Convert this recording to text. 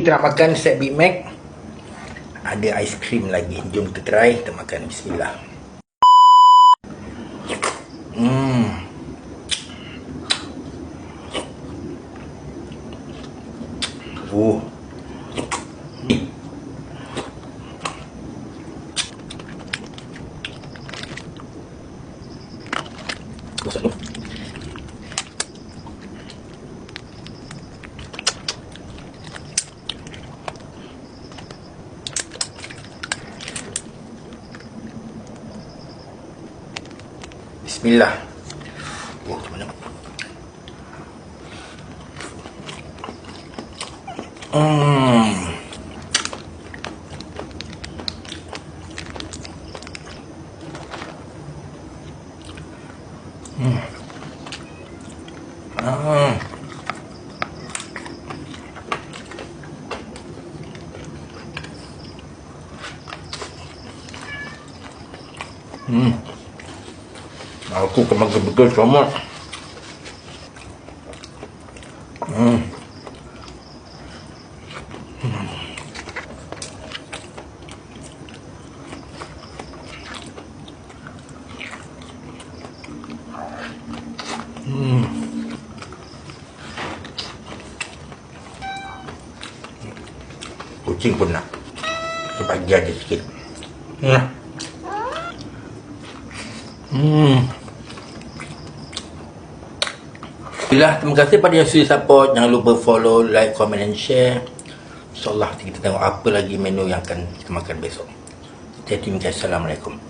Kita nak makan set Big Mac. Ada aiskrim lagi. Jom kita try. Kita makan. Bismillah. Masak dulu. Bismillah. Macam mana? Aku akan makan burger sama. Kucing pun nak. Sebagi aja sikit. Alhamdulillah, terima kasih pada yang sudi support. Jangan lupa follow, like, comment and share. InsyaAllah kita tengok apa lagi menu yang akan kita makan besok. Stay tune guys. Assalamualaikum.